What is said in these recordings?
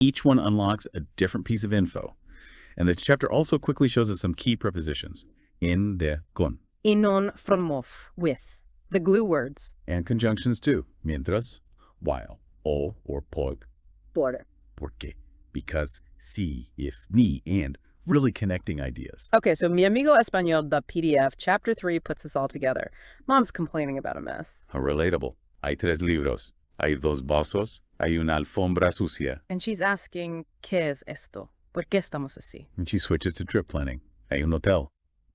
Each one unlocks a different piece of info. And the chapter also quickly shows us some key prepositions. In, de, con. In, on, from, off, with. The glue words. And conjunctions too. Mientras, while, o or por. Por. Porque. Because, si, if, ni, and really connecting ideas. Okay, so Mi Amigo Español, the PDF, Chapter 3 puts this all together. Mom's complaining about a mess. How relatable. Hay 3 libros. Hay 2 vasos. Hay una alfombra sucia. And she's asking, ¿Qué es esto? ¿Por qué estamos así? And she switches to trip planning. Hay un hotel.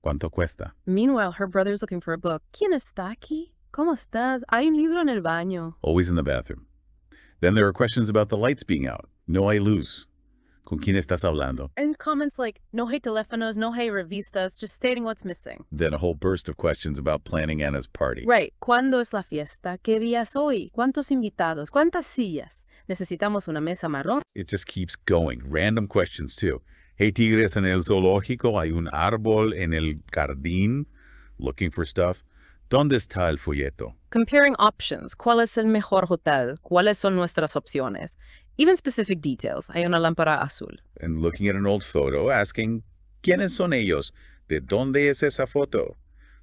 ¿Cuánto cuesta? Meanwhile, her brother's looking for a book. ¿Quién está aquí? ¿Cómo estás? Hay un libro en el baño. Always in the bathroom. Then there are questions about the lights being out. No hay luz. ¿Con quién estás hablando? And comments like, no hay teléfonos, no hay revistas, just stating what's missing. Then a whole burst of questions about planning Anna's party. Right. ¿Cuándo es la fiesta? ¿Qué día es hoy? ¿Cuántos invitados? ¿Cuántas sillas? ¿Necesitamos una mesa marrón? It just keeps going. Random questions, too. Hey, tigres en el zoológico. Hay un árbol en el jardín. Looking for stuff. ¿Dónde está el folleto? Comparing options. ¿Cuál es el mejor hotel? ¿Cuáles son nuestras opciones? Even specific details. Hay una lámpara azul. And looking at an old photo, asking, ¿quiénes son ellos? ¿De dónde es esa foto?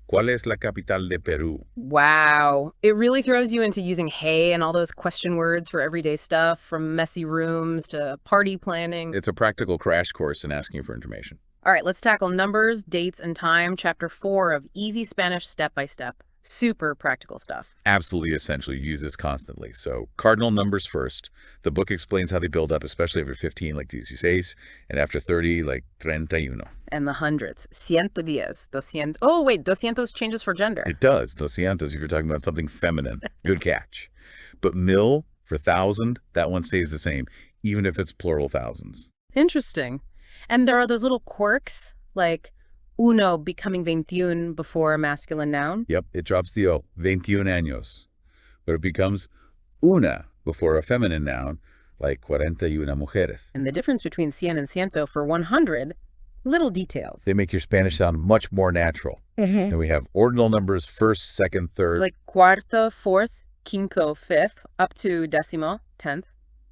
¿Cuál es la capital de Perú? Wow. It really throws you into using hey and all those question words for everyday stuff, from messy rooms to party planning. It's a practical crash course in asking for information. All right, let's tackle numbers, dates, and time, Chapter 4 of Easy Spanish Step-by-Step. Super practical stuff. Absolutely essential. You use this constantly. So cardinal numbers first. The book explains how they build up, especially after 15, like 16, and after 30, like 31. And the hundreds. 110, 200. Oh, wait, 200 changes for gender. It does. 200 if you're talking about something feminine. Good catch. But mil for 1,000, that one stays the same, even if it's plural thousands. Interesting. And there are those little quirks, like uno becoming 21 before a masculine noun. Yep, it drops the O, 21 años. But it becomes una before a feminine noun, like 41 mujeres. And the difference between 100 and ciento for 100, little details. They make your Spanish sound much more natural. Then we have ordinal numbers, first, second, third. Like cuarto, fourth, quinto, fifth, up to décimo, 10th.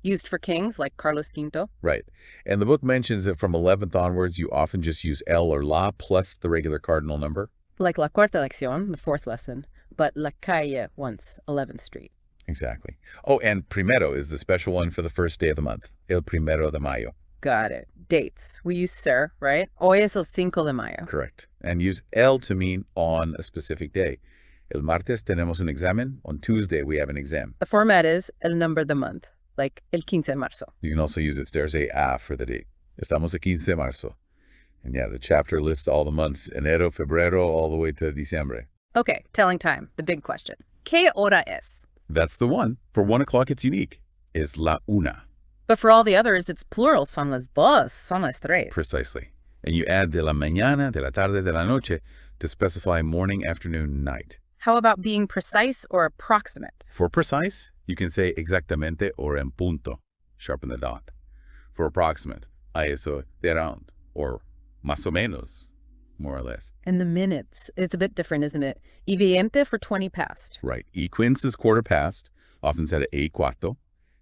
Used for kings, like Carlos V. Right. And the book mentions that from 11th onwards, you often just use el or la plus the regular cardinal number. Like la cuarta lección, the 4th lesson, but la calle once, 11th Street. Exactly. Oh, and primero is the special one for the first day of the month. El primero de mayo. Got it. Dates. We use ser, right? Hoy es el 5 de mayo. Correct. And use el to mean on a specific day. El martes tenemos un examen. On Tuesday, we have an exam. The format is el number the month. Like el 15 de marzo. You can also use it to say a for the date. Estamos a 15 de marzo. And yeah, the chapter lists all the months, enero, febrero, all the way to diciembre. Okay, telling time, the big question. ¿Qué hora es? That's the one. For 1 o'clock, it's unique. Es la una. But for all the others, it's plural. Son las dos, son las tres. Precisely. And you add de la mañana, de la tarde, de la noche to specify morning, afternoon, night. How about being precise or approximate? For precise, you can say exactamente or en punto, sharpen the dot. For approximate, a eso de around, or más o menos, more or less. And the minutes, it's a bit different, isn't it? Y 20 for 20 past. Right. Y quince is quarter past, often said e cuarto.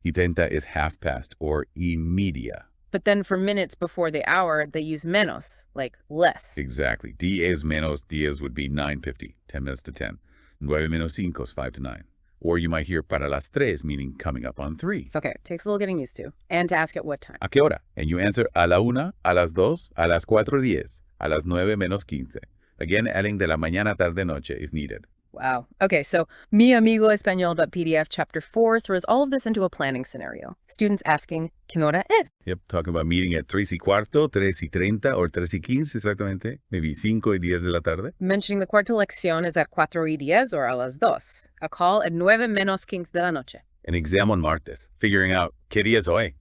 Y treinta is half past, or y media. But then for minutes before the hour, they use menos, like less. Exactly. Diez menos diez would be 9:50, 10 minutes to 10. Nueve menos cinco is 5 to 9. Or you might hear para las tres, meaning coming up on 3. Okay, takes a little getting used to. And to ask at what time. ¿A qué hora? And you answer a la una, a las dos, a las 4:10, a las 9 menos 15. Again, adding de la mañana, tarde, noche if needed. Wow. Okay, so Mi Amigo Español.pdf Chapter 4 throws all of this into a planning scenario. Students asking, ¿Qué hora es? Yep, talking about meeting at 3:15, 3:30, or 3:15 exactamente, maybe 5:10 de la tarde. Mentioning the cuarta lección is at 4:10 or a las 2. A call at 9 menos 15 de la noche. An exam on martes, figuring out, ¿qué día es hoy?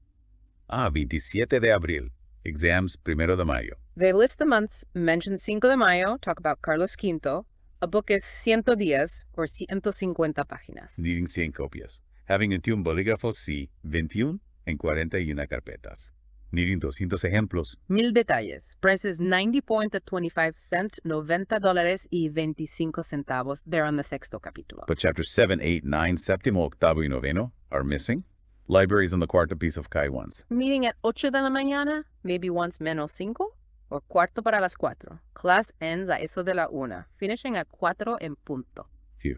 27 de abril. Exams 1 de mayo. They list the months, mention 5 de mayo, talk about Carlos V. A book is 110 or 150 páginas. Needing 100 copias. Having 21 bolígrafos, sí, 21 en 41 carpetas. Needing 200 ejemplos. 1000 detalles. Prices 90.25 cents, $90 y 25 centavos. They're on the sexto capítulo. But chapters 7, 8, 9, séptimo, octavo, y noveno are missing. Libraries on the cuarto piso of cae once. Meeting at 8 de la mañana, maybe once menos 5, or cuarto para las 4. Class ends a eso de la 1, finishing at 4 en punto. Phew.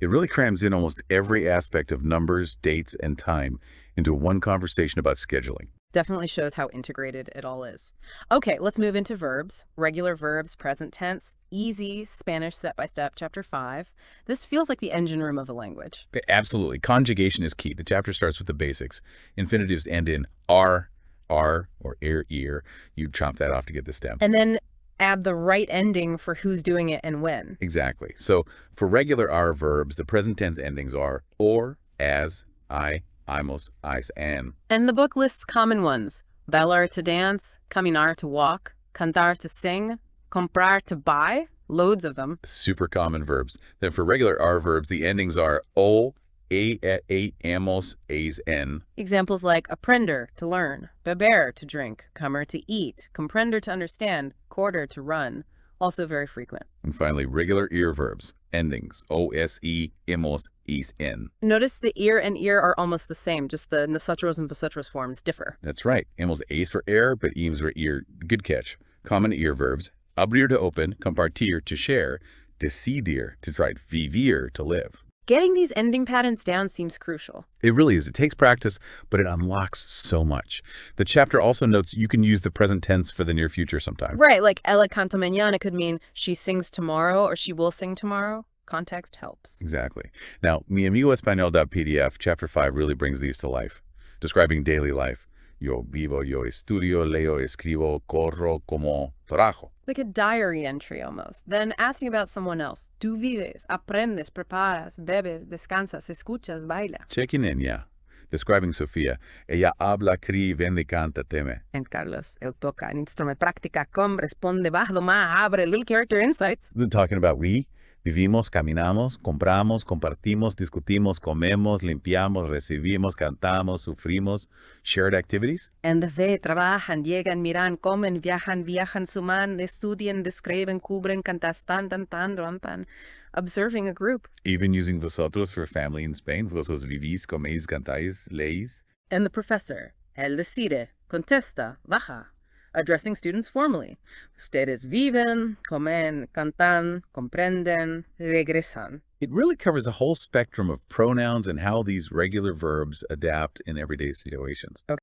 It really crams in almost every aspect of numbers, dates, and time into one conversation about scheduling. Definitely shows how integrated it all is. Okay, let's move into verbs. Regular verbs, present tense, easy, Spanish step-by-step, chapter 5. This feels like the engine room of a language. Absolutely. Conjugation is key. The chapter starts with the basics. Infinitives end in R, or ear. You chop that off to get the stem. And then add the right ending for who's doing it and when. Exactly. So for regular R verbs, the present tense endings are or, as, I, imos, is, and. And the book lists common ones. Bailar to dance, caminar to walk, cantar to sing, comprar to buy, loads of them. Super common verbs. Then for regular R verbs, the endings are o, amos, es, en. Examples like aprender to learn, beber to drink, comer to eat, comprender to understand, correr to run. Also very frequent. And finally, regular ear verbs, endings, ose, emos, es, en. Notice the ear and ear are almost the same, just the nosotros and vosotros forms differ. That's right. Emos, es for air, but ems for ear. Good catch. Common ear verbs, abrir to open, compartir to share, decidir to decide, vivir to live. Getting these ending patterns down seems crucial. It really is. It takes practice, but it unlocks so much. The chapter also notes you can use the present tense for the near future sometime. Right, like ella canta mañana could mean she sings tomorrow or she will sing tomorrow. Context helps. Exactly. Now, Mi Amigo Español.pdf, chapter 5 really brings these to life, describing daily life. Yo vivo, yo estudio, leo, escribo, corro, como, trabajo. Like a diary entry almost. Then asking about someone else. Tú vives, aprendes, preparas, bebes, descansas, escuchas, baila. Checking in, yeah. Describing Sofia. Ella habla, cri, vende, canta, teme. And Carlos, él toca un instrumento, practica, come, responde, va, doma, abre, little character insights. Then talking about we, vivimos, caminamos, compramos, compartimos, discutimos, comemos, limpiamos, recibimos, cantamos, sufrimos, shared activities. And ve, trabajan, llegan, miran, comen, viajan, suman, estudian, describen, cubren, cantas, tan, tan. Observing a group. Even using vosotros for family in Spain. Vosotros vivís, coméis, cantáis, leís. And the professor. Él decide, contesta, baja. Addressing students formally. Ustedes viven, comen, cantan, comprenden, regresan. It really covers a whole spectrum of pronouns and how these regular verbs adapt in everyday situations. Okay.